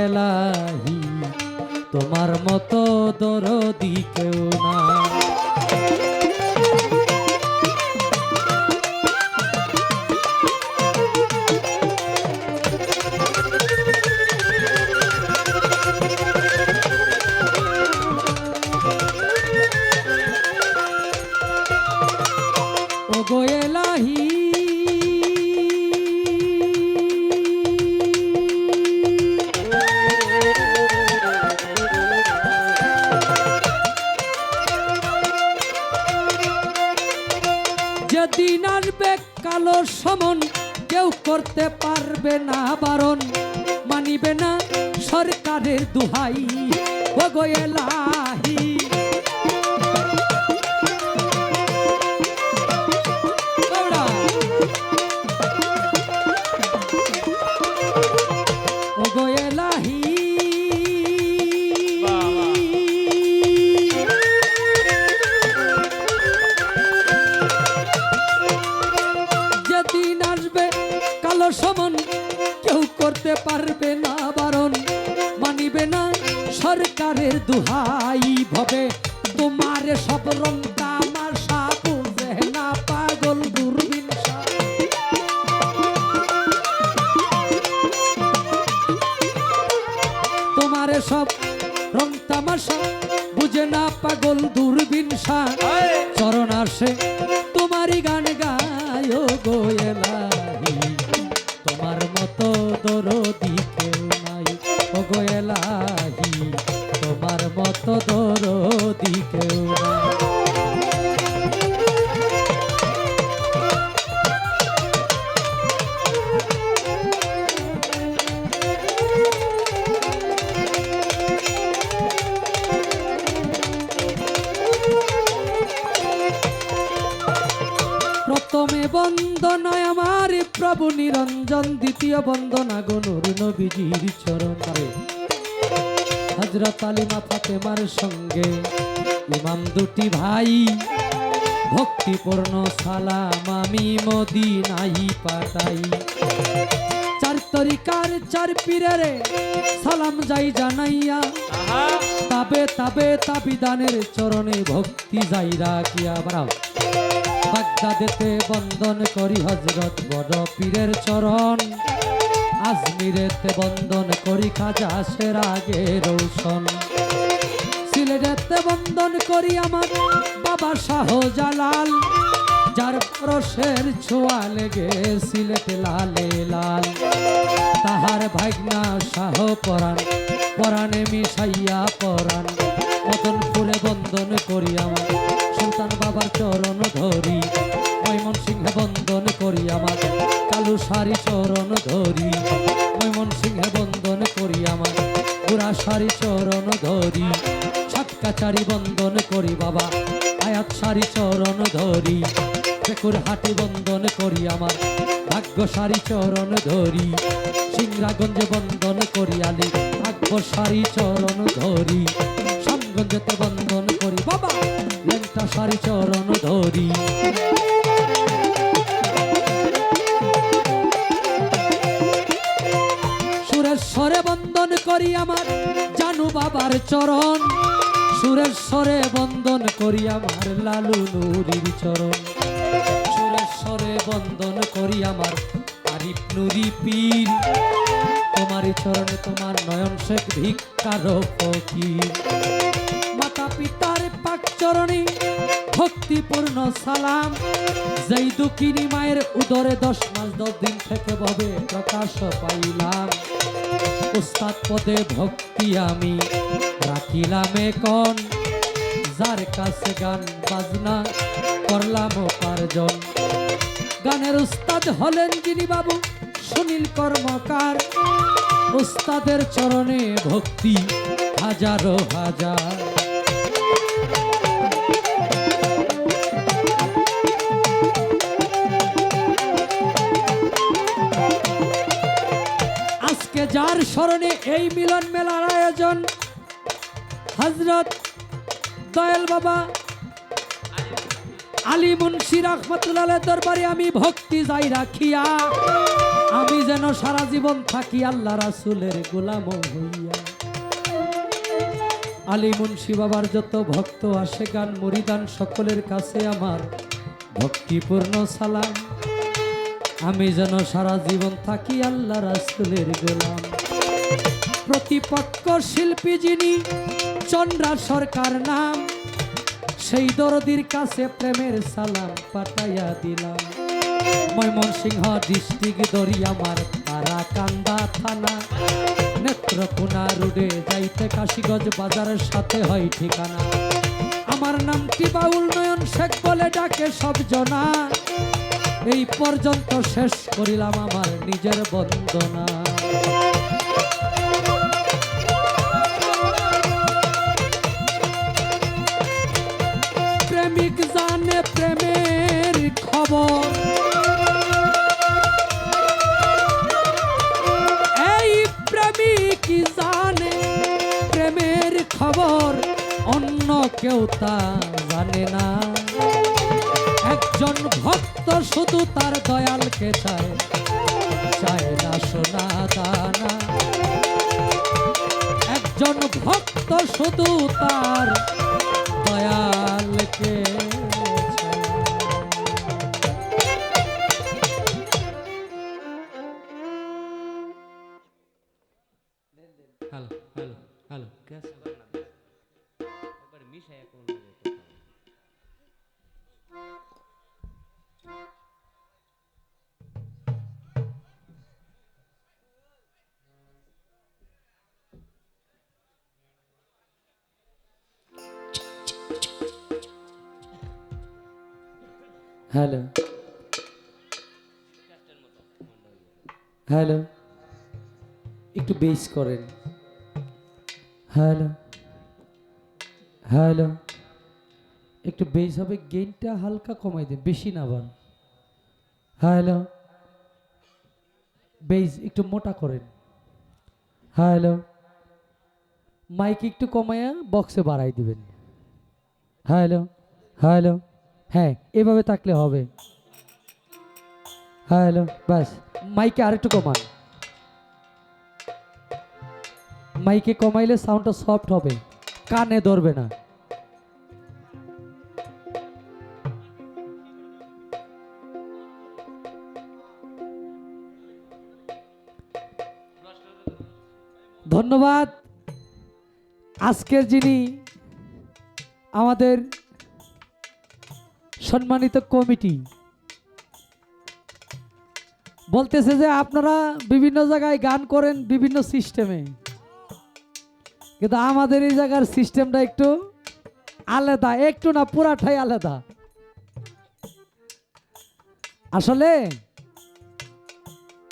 এলাহি তোমার মতো দরদি কেউ না। ও গো এলাহি যেদিন আসবে কালো সমন কেউ করতে পারবে না বারণ, মানিবে না সরকারের দুহাই ও গো এলাহি। ও গো এলাহি যেদিন আসবে কালো সমন কেউ করতে পারবে না বারণ, মানিবে না সরকারের দুহাই ভবে তোমার সব রং তামাশা বুঝে না পাগল দূরবীন তোমার সব রং তামাশা বুঝে না পাগল দূরবীন চরণ আসে তোমারই গান গায় গো এলাহি তোমার মতো দরদি কেউ নাই ও গো এলাহি তোমার মতো দরদি কেউ নাই। প্রথমে বন্দনা আমার প্রভু নিরঞ্জন, দ্বিতীয় বন্দনা গনুর নবীজির চরণ। হযরত আলিমা ফাতেমার সঙ্গে ইমাম দুটি ভাই, ভক্তিপূর্ণ সালাম আমি মদিনায় পাঠাই। চার তরিকার চার পীরেরে সালাম যাই জানাইয়া, তাবে তাবে তাবিদানের চরণে ভক্তি যাই রাখিয়া। বাড়াও বাগদাদেতে বন্দন করি হযরত বড় পীরের চরণ, আজমিরেতে বন্দন করি খাজা সেরাগে রৌশন, সিলেটেতে বন্দন করি আমার বাবা শাহজালাল, যার পরশের ছোঁয়া লেগে সিলেট লালে লাল। তাহার ভাগনা শাহ পরাণ পরাণে মিশাইয়া পরাণ, মদনপুরে বন্দন করি আমার সুলতান বাবার চরণ ধরি, ময়মনসিংহে বন্দন করি আমার কালু সারি চরণ ধরি, ময়মনসিংহে বন্দন করি আমার পুরা সারি চরণ ধরি, সাতকাচারি বন্দন করি বাবা আয়াত সারি চরণ ধরি, শেকুর হাটি বন্দন করি আমার ভাগ্য সারি চরণ ধরি, সিংরাগঞ্জে বন্দন করি আলী ভাগ্য সারি চরণ ধরি, গঞ্জতে বন্দন করি বাবা লেংটা সারি চরণ ধরি। সুরেশ্বরে বন্দন করি আমার জানু বাবার চরণ, সুরেশ্বরে বন্দন করি আমার লালু নুরির চরণ, সুরেশ্বরে বন্দন করি আমার আরিফ নুরি পীর, তোমারই চরণে তোমার নয়ন শেখ ভিক্ষার ফকির। মাতা পিতার পাক চরণে ভক্তিপূর্ণ সালাম, যেই দুঃখিনী মায়ের উদরে 10 মাস 10 দিন থেকে ভবে প্রকাশ পাইলাম। উস্তাদ পদে ভক্তি আমি রাখিলাম এখন, যার কাছে গান বাজনা করলাম উপার্জন। গানের উস্তাদ হলেন যিনি বাবু সুনীল কর্মকার, উস্তাদের চরণে ভক্তি হাজারো হাজার। আজকে যার স্মরণে এই মিলন মেলার আয়োজন, হযরত দয়াল বাবা আলী মুন্সি রহমতুল্লাহ দরবারে আমি ভক্তি যাই রাখিয়া, আমি যেন সারা জীবন থাকি আল্লাহ রাসূলের গোলাম হইয়া। আলী মুন্সি বাবার যত ভক্ত আসে গান মুরিদান সকলের কাছে আমার ভক্তিপূর্ণ সালাম, আমি যেন সারা জীবন থাকি আল্লাহ রাসূলের গোলাম। প্রতিপক্ষ শিল্পী যিনি চন্দ্রা সরকার নাম, সেই দরদির কাছে প্রেমের সালাম পাঠাইয়া দিলাম। ময়মনসিংহ ডিস্ট্রিক্ট দরিয়ামার তারাকান্দা থানা, নেত্রকোনা রোডে যাইতে কাশীগঞ্জ বাজারের সাথে হয় ঠিকানা। আমার নামটি বাউল নয়ন শেখ বলে ডাকে সব জনা, এই পর্যন্ত শেষ করিলাম আমার নিজের বন্দনা। প্রেমিক জানে প্রেমের খবর, এই প্রেমিক জানে প্রেমের খবর, অন্য কেউ তা জানে না। একজন ভক্ত শুধু তার দয়ালকে চায়, চায় না সোনা দানা। একজন ভক্ত শুধু তার দয়ালকে চায়। Hello hello hello hello hello, একটু বেস করেন। হ্যালো হ্যালো, একটু বেস হবে, গেইনটা হালকা কমাই দেন, বেশি না আবার। হ্যালো, বেস একটু মোটা করেন। হ্যালো, মাইক একটু কমায়া বক্সে বাড়াই দিবেন। হ্যালো হ্যালো, হ্যাঁ এভাবে থাকলে হবে। হ্যালো, বাস মাইকে আরেকটু কমান, মাইকে কমাইলে সাউন্ডটা সফট হবে, কানে ধরবে না। ধন্যবাদ। আজকের যিনি আমাদের সম্মানিত কমিটি, বলতেছে যে আপনারা বিভিন্ন জায়গায় গান করেন বিভিন্ন সিস্টেমে, কিন্তু আমাদের এই জায়গার সিস্টেমটা একটু আলাদা, একটু না পুরাটাই আলাদা। আসলে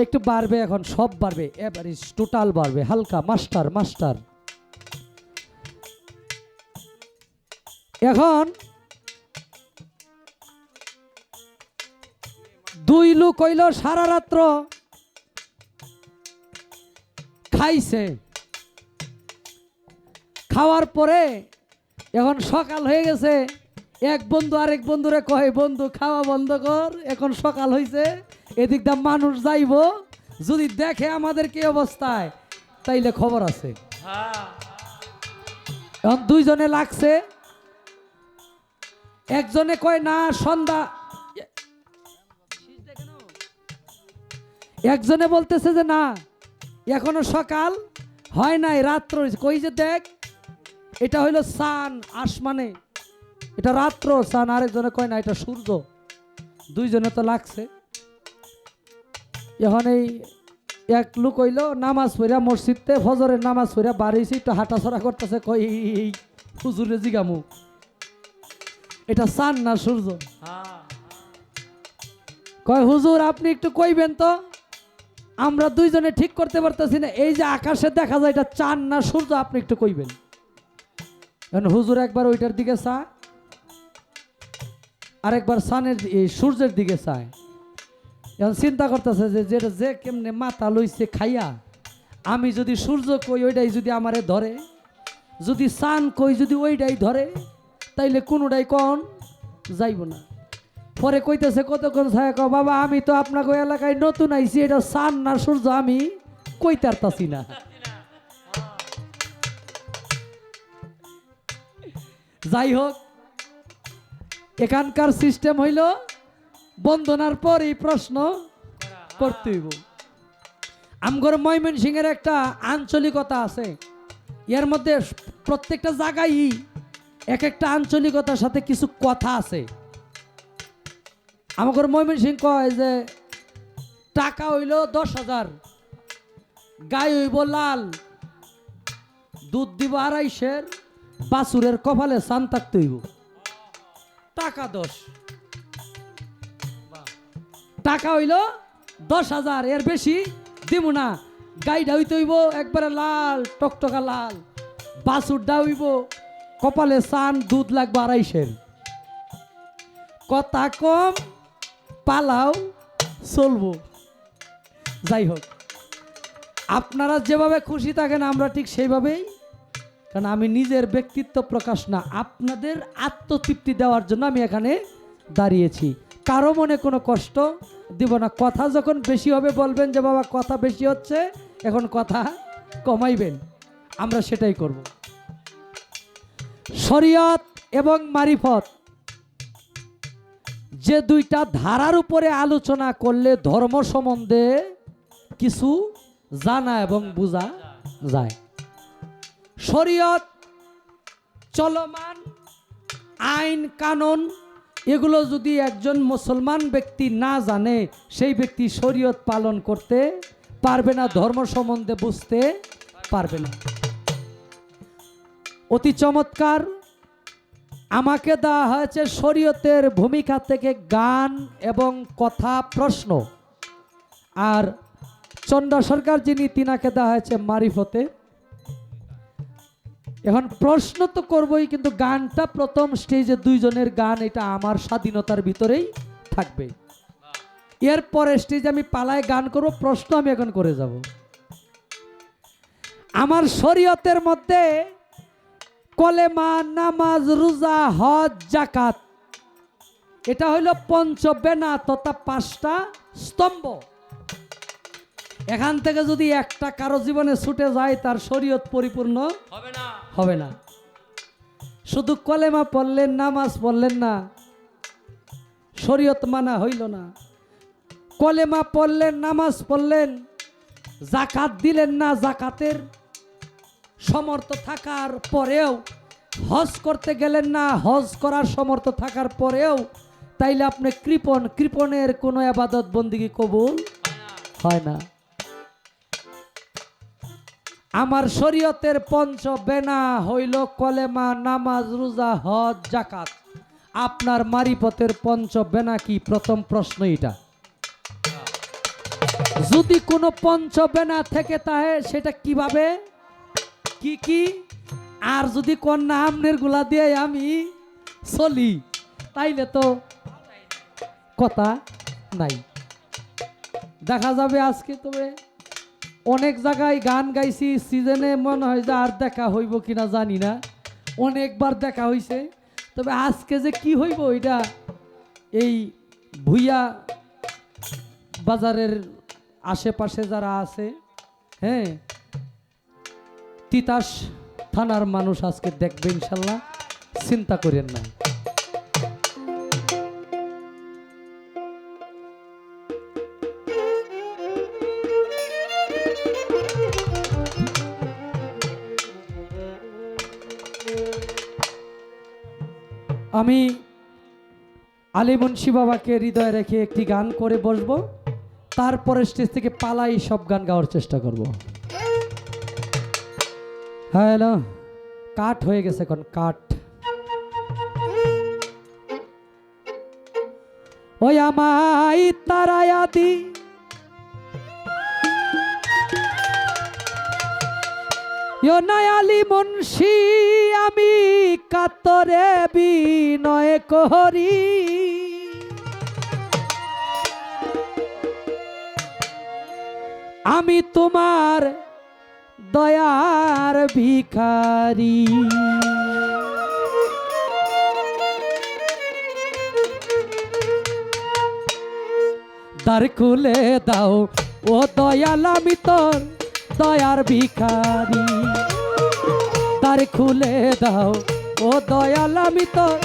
একটু বাড়বে, এখন সব বাড়বে, এবারে টোটাল বাড়বে, হালকা মাস্টার মাস্টার। এখন দুই লোক হইল সারা রাত্র খাইছে, খাওয়ার পরে এখন সকাল হয়ে গেছে, এক বন্ধু আরেক বন্ধুরে কয় বন্ধু খাওয়া বন্ধ কর, এখন সকাল হয়েছে, এদিক দা মানুষ যাইব, যদি দেখে আমাদের কি অবস্থায় তাইলে খবর আছে। এখন দুইজনে লাগছে, একজনে কয় না সন্ধ্যা, একজনে বলতেছে যে না এখনো সকাল হয় নাই, রাত্র কই যে দেখ এটা হইলো চান আসমানে, এটা রাত্র চান, আরেকজনে কয় না এটা সূর্য। দুইজনে তো লাগছে। এখন এই এক লোক হইলো নামাজ পড়া মসজিদে, ফজরের নামাজ পড়া বাড়িছি, একটু হাঁটাছড়া করতেছে, কই হুজুরে জিগামু এটা চান না সূর্য? কয় হুজুর আপনি একটু কইবেন তো, আমরা দুইজনে ঠিক করতে পারতেছি না, এই যে আকাশে দেখা যায় এটা চান না সূর্য, আপনি একটু কইবেন। হুজুর একবার ওইটার দিকে চায়, আরেকবার সানের সূর্যের দিকে চায়। এখন চিন্তা করতেছে যে যেটা যে কেমনে মাথা লইছে খাইয়া, আমি যদি সূর্য কই ওইটাই যদি আমারে ধরে, যদি চান কই যদি ওইটাই ধরে, তাইলে কোনোটাই কন যাইব না। পরে কইতেছে কতক্ষণ ছায়া কও বাবা আমি তো আপনাকে এলাকায় নতুন আইছি, এটা চান না সূর্য আমি কইতে পারতাছি না। যাই হোক, এখানকার সিস্টেম হইল বন্দনার পর এই প্রশ্ন করতে হইব। আমগর ময়মনসিংহের একটা আঞ্চলিকতা আছে, এর মধ্যে প্রত্যেকটা জায়গায় এক একটা আঞ্চলিকতার সাথে কিছু কথা আছে। আমাদের ময়মনসিংহ কয় যে টাকা হইল 10,000, গাই হইব লাল, দুধ দিব 250, বাছুরের কপালে চান থাকতে হইব। টাকা 10, টাকা হইল 10,000, এর বেশি দিব না। গাইটা হইতে হইব একবারে লাল টকটকা লাল, বাছুরটা হইব কপালে চান, দুধ লাগবে 250। কথা কম পালাও চলবো। যাই হোক, আপনারা যেভাবে খুশি থাকেন আমরা ঠিক সেইভাবেই, কারণ আমি নিজের ব্যক্তিত্ব প্রকাশ না, আপনাদের আত্মতৃপ্তি দেওয়ার জন্য আমি এখানে দাঁড়িয়েছি। কারো মনে কোনো কষ্ট দিব না। কথা যখন বেশি হবে বলবেন যে বাবা কথা বেশি হচ্ছে, এখন কথা কমাইবেন, আমরা সেটাই করব। শরীয়ত এবং মারিফত যে দুইটা ধারার উপরে আলোচনা করলে ধর্ম সম্বন্ধে কিছু জানা এবং বোঝা যায়। শরীয়ত চলমান আইন কানুন এগুলো যদি একজন মুসলমান ব্যক্তি না জানে, সেই ব্যক্তি শরীয়ত পালন করতে পারবে না, ধর্ম সম্বন্ধে বুঝতে পারবে না। অতি চমৎকার আমাকে দেওয়া হয়েছে শরীয়তের ভূমিকা থেকে গান এবং কথা প্রশ্ন, আর চন্দ্র সরকার যিনি তিনাকে দেওয়া হয়েছে মারিফতে। এখন প্রশ্ন তো করবই, কিন্তু গানটা প্রথম স্টেজে দুইজনের গান, এটা আমার স্বাধীনতার ভিতরেই থাকবে। এরপরে স্টেজে আমি পালায় গান করব, প্রশ্ন আমি এখন করে যাব। আমার শরীয়তের মধ্যে কলেমা, নামাজ, রোজা, হজ, যাকাত, এটা হইল পঞ্চবেনা তথা 5টা স্তম্ভ। এখান থেকে যদি একটা কারো জীবনে ছুটে যায়, তার শরীয়ত পরিপূর্ণ হবে না। শুধু কলেমা পড়লেন, নামাজ পড়লেন না, শরীয়ত মানা হইল না। কলেমা পড়লেন, নামাজ পড়লেন, যাকাত দিলেন না, যাকাতের সমর্থ থাকার পরেও হজ করতে গেলেন না, হজ করার সমর্থ থাকার পরেও, তাইলে আপনি কৃপণ, কৃপণের কোনো ইবাদত বন্দেগী কবুল হয় না। আমার শরীয়তের পঞ্চবেনা হইল কলেমা, নামাজ, রোজা, হজ, যাকাত। আপনার মারিফতের পঞ্চবেনা কি? প্রথম প্রশ্ন এটা। যদি কোনো পঞ্চবেনা থেকে তাহে সেটা কিভাবে, কি কি, আর যদি কন্যা আমনের গুলা দিয়ে আমি চলি, তাইলে তো কথা নাই। দেখা যাবে আজকে, তবে অনেক জায়গায় গান গাইছি সিজনে, মনে হয় যে আর দেখা হইব কিনা জানি না, অনেকবার দেখা হইছে। তবে আজকে যে কি হইব এটা এই ভুইয়া বাজারের আশেপাশে যারা আছে, হ্যাঁ, তিতাস থানার মানুষ আজকে দেখবে ইনশাল্লাহ, চিন্তা করেন না। আমি আলী মুন্সি বাবাকে হৃদয়ে রেখে একটি গান করে বসবো, তারপরে স্টেজ থেকে পালাই সব গান গাওয়ার চেষ্টা করব। হ্যালো, কাট হয়ে গেছে এখন, কাট। ওই আমায় তারায়া দি আলী মুন্সি, আমি কাতরে বিনয় করি, আমি তোমার দয়ার ভিখারি। দ্বার খুলে দাও ও দয়াল আমি তোর দয়ার ভিখারি। দ্বার খুলে দাও ও দয়াল আমি তোর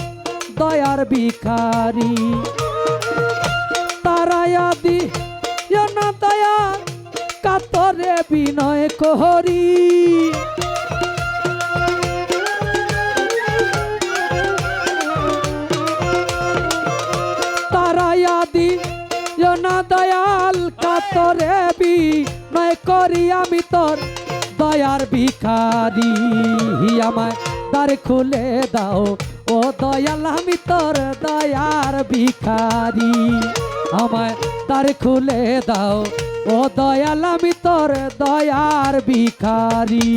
দয়ার ভিখারি। তারায়া দিও না দয়া কাতরে বিনয় করি। তারায়া দিও না দয়াল কাতরে বিনয় করি আমি তোর দয়ার ভিখারি। আমায় দ্বার খুলে দাও ও দয়াল আমি তোর দয়ার ভিখারি। আমায় দ্বার খুলে দাও ও দয়াল আমি তোর দয়ার ভিখারি।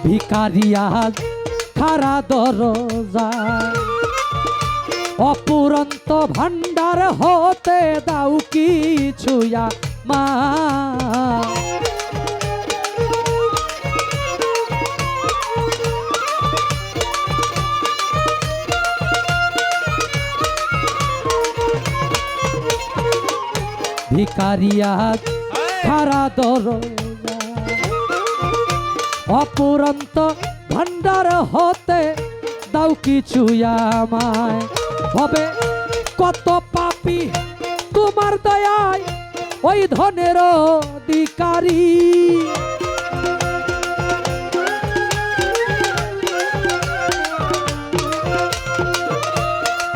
ভিখারিয়া খারা দরজা অপুরন্ত ভান্ডার হতে দাও কিছুয়া মা। ভিখারিয়া খারা দরজা অপুরন্ত ভান্ডার হতে দাও কিছু আমায়। হবে কত পাপী তোমার দয়ায় ওই ধনের অধিকারী।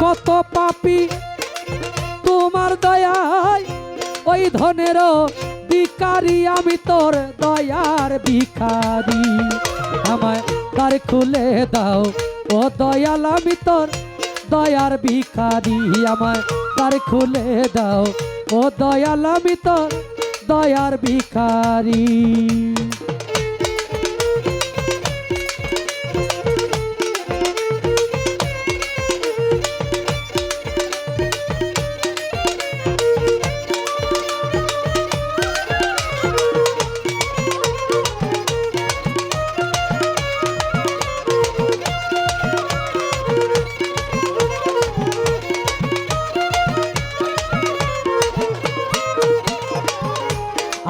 কত পাপী তোমার দয়ায় ওই ধনের ভিখারি আমি তোর দয়ার ভিখারি। আমায় দ্বার খুলে দাও ও দয়াল আমি তোর দয়ার ভিখারি। আমায় দ্বার খুলে দাও ও দয়াল আমি তোর দয়ার ভিখারি।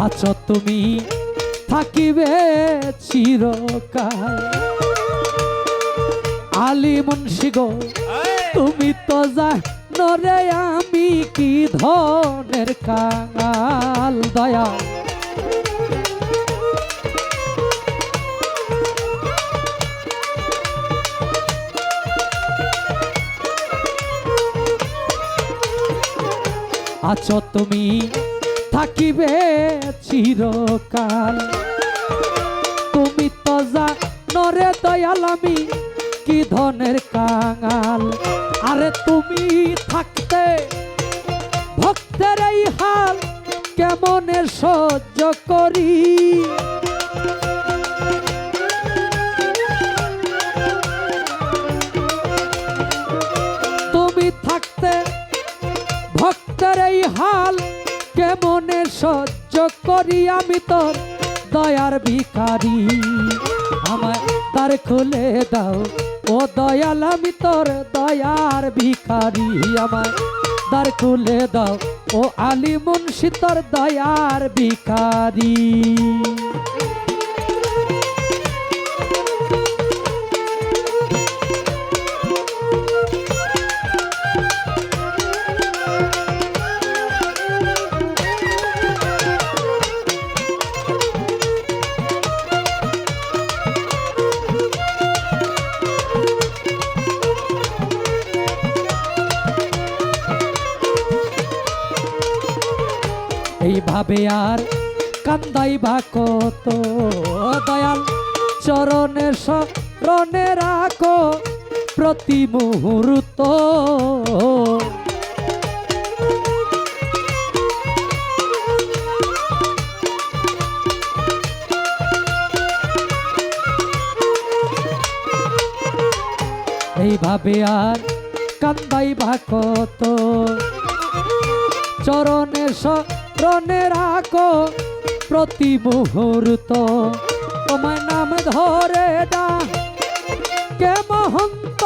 আছো তুমি থাকিবে চিরকাল আলী মুন্সি গো তুমি তো জানো রে আমি কি ধনের কাঙাল। দয়া আছো তুমি থাকিবে চিরকাল তুমি তো জানো রে দয়াল আমি কি ধনের কাঙাল। আরে তুমি থাকতে ভক্তের এই হাল কেমনে সহ্য করি। তুমি থাকতে ভক্তের এই হাল কেমনে সহ্য করি আমি তোর দয়ার ভিখারি। আমায় দ্বার খুলে দাও ও দয়াল আমি তোর দয়ার ভিখারি। আমায় দ্বার খুলে দাও ও আলী মুন্সি তোর দয়ার ভিখারি। এইভাবে আর কান্দাইবা কত দয়াল চরণে শরণে রাখো প্রতি মুহূর্ত। এইভাবে আর কান্দাই বা কত চরণে শরণে রাখো প্রতি মুহূর্ত তোমার নাম ধরে কে মহন্ত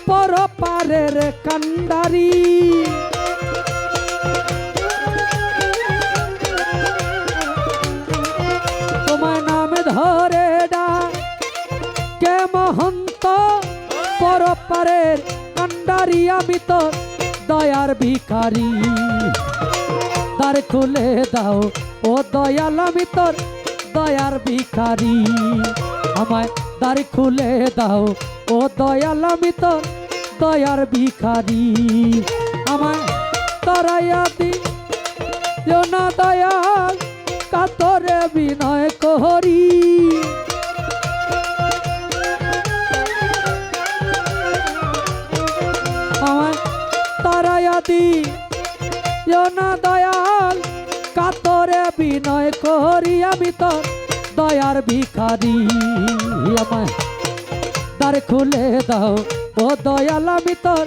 পরপারের কান্ডারি তোমার নাম ধরে কে মহন্ত পরপারের কান্ডারি আমি তো দয়ার ভিখারি দ্বার খুলে দাও ও দয়াল আমি তোর দয়ার ভিখারি আমায় দ্বার খুলে দাও ও দয়াল আমি তোর দয়ার ভিখারি আমায় তরাইয়া দিও না দয়াল কাতরে বিনয় করি আমায় তরাইয়া দিও না দয়াল কাতরে বিনয় করি আমি তো দয়ার ভিখারি আমায় দ্বার খুলে দাও ও দয়াল আমি তোর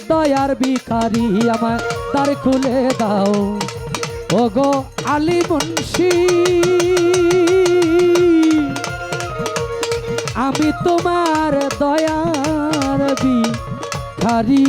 দয়ার ভিখারি আমায় দ্বার খুলে দাও ও গো আলী মুন্সি আমি তোমার দয়ার ভিখারি।